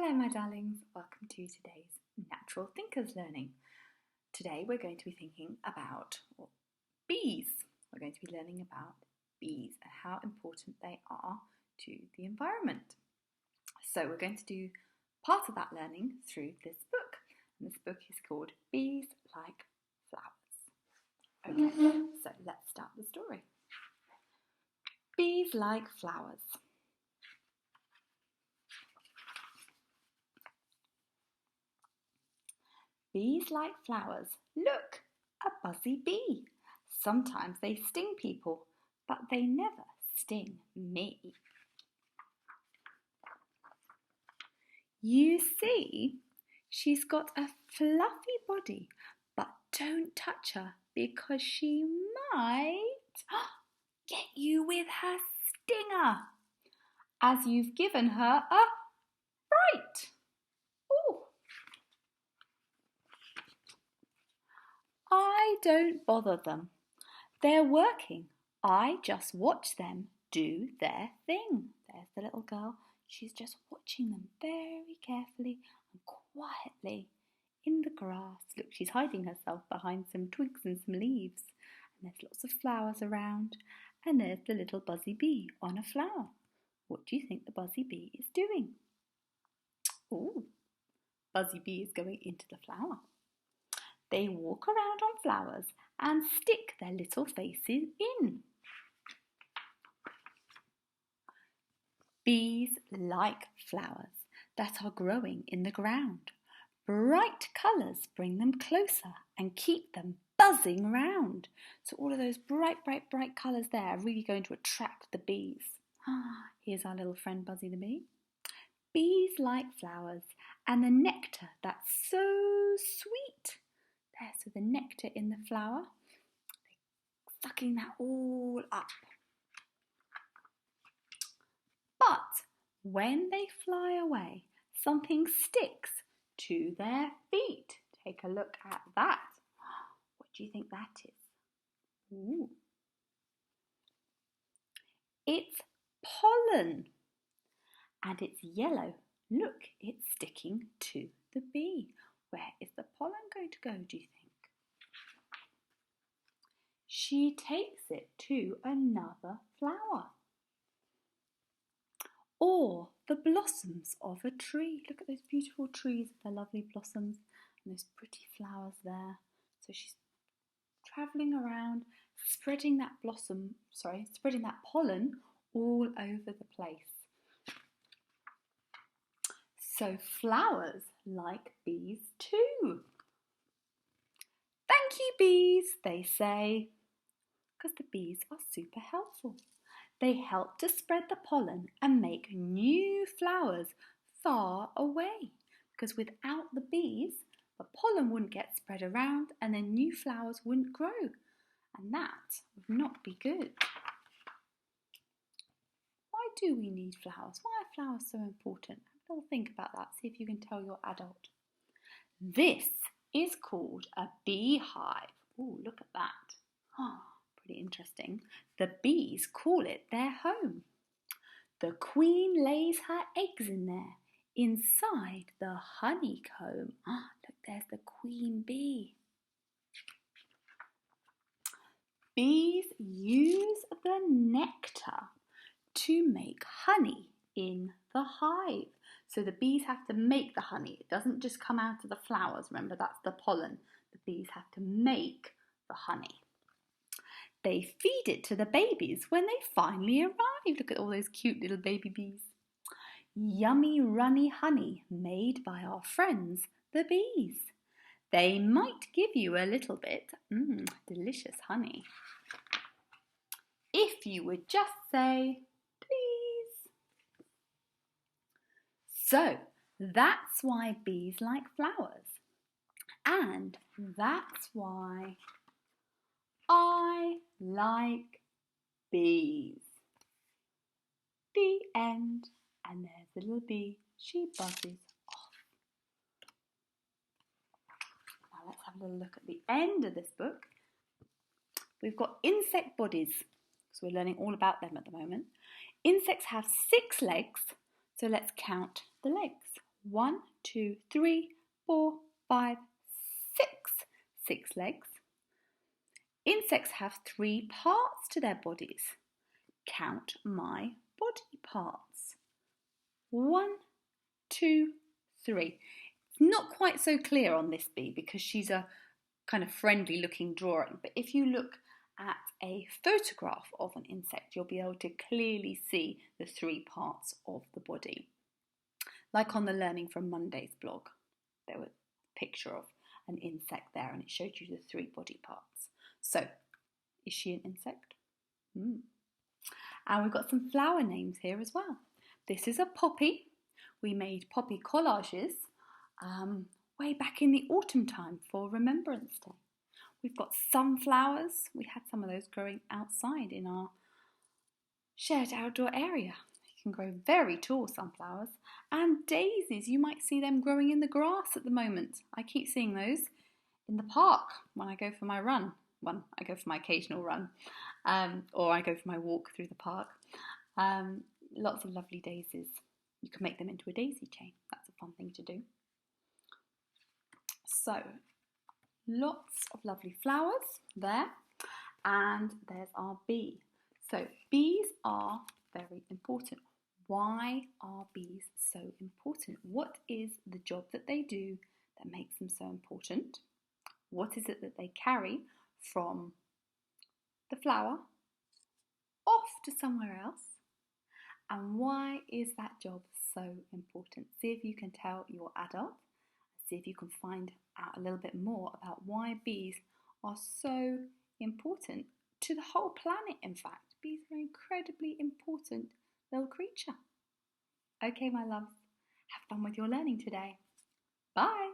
Hello my darlings, welcome to today's Natural Thinkers Learning. Today we're going to be thinking about bees. We're going to be learning about bees and how important they are to the environment. So we're going to do part of that learning through this book. And this book is called Bees Like Flowers. Okay, so let's start the story. Bees like flowers. Bees like flowers. Look, a buzzy bee. Sometimes they sting people, but they never sting me. You see, she's got a fluffy body, but don't touch her because she might get you with her stinger, as you've given her a fright. Ooh. I don't bother them. They're working. I just watch them do their thing. There's the little girl. She's just watching them very carefully and quietly in the grass. Look, she's hiding herself behind some twigs and some leaves. And there's lots of flowers around. And there's the little buzzy bee on a flower. What do you think the buzzy bee is doing? Oh, buzzy bee is going into the flower. They walk around on flowers and stick their little faces in. Bees like flowers that are growing in the ground. Bright colours bring them closer and keep them buzzing round. So all of those bright colours there are really going to attract the bees. Here's our little friend Buzzy the bee. Bees like flowers and the nectar that's so sweet. There, so the nectar in the flower, sucking that all up. But when they fly away, something sticks to their feet. Take a look at that. What do you think that is? Ooh. It's pollen. And it's yellow. Look, it's sticking to the bee. Where is the pollen going to go, do you think? She takes it to another flower. Or the blossoms of a tree. Look at those beautiful trees with their lovely blossoms and those pretty flowers there. So she's travelling around, spreading that pollen all over the place. So flowers like bees too. Thank you, bees, they say, because the bees are super helpful. They help to spread the pollen and make new flowers far away, because without the bees, the pollen wouldn't get spread around and then new flowers wouldn't grow, and that would not be good. Why do we need flowers? Why are flowers so important? Have a little think about that. See if you can tell your adult. This is called a beehive. Oh, look at that. Pretty interesting. The bees call it their home. The queen lays her eggs in there, inside the honeycomb. Look, there's the queen bee. Bees use the nectar to make honey in the hive. So the bees have to make the honey. It doesn't just come out of the flowers. Remember, that's the pollen. The bees have to make the honey. They feed it to the babies when they finally arrive. Look at all those cute little baby bees. Yummy, runny honey made by our friends, the bees. They might give you a little bit. Delicious honey. If you would just say, please. So, that's why bees like flowers. And that's why I like bees. The end. And there's the little bee. She buzzes off. Now let's have a little look at the end of this book. We've got insect bodies. So we're learning all about them at the moment. Insects have 6 legs. So let's count the legs. 1, 2, 3, 4, 5, 6. 6 legs. Insects have 3 parts to their bodies. Count my body parts. 1, 2, 3. It's not quite so clear on this bee because she's a kind of friendly looking drawing, but if you look at a photograph of an insect, you'll be able to clearly see the 3 parts of the body. Like on the Learning from Mondays blog, there was a picture of an insect there and it showed you the 3 body parts. So, is she an insect? And we've got some flower names here as well. This is a poppy. We made poppy collages way back in the autumn time for Remembrance Day. We've got sunflowers. We had some of those growing outside in our shared outdoor area. You can grow very tall sunflowers. And daisies, you might see them growing in the grass at the moment. I keep seeing those in the park when I go for my run. I go for my occasional run, or I go for my walk through the park. Lots of lovely daisies. You can make them into a daisy chain. That's a fun thing to do. So, lots of lovely flowers there, and there's our bee. So, bees are very important. Why are bees so important? What is the job that they do that makes them so important? What is it that they carry from the flower off to somewhere else? And why is that job so important? See if you can tell your adult. See if you can find out a little bit more about why bees are so important to the whole planet, in fact. Bees are an incredibly important little creature. Okay, my loves, have fun with your learning today. Bye.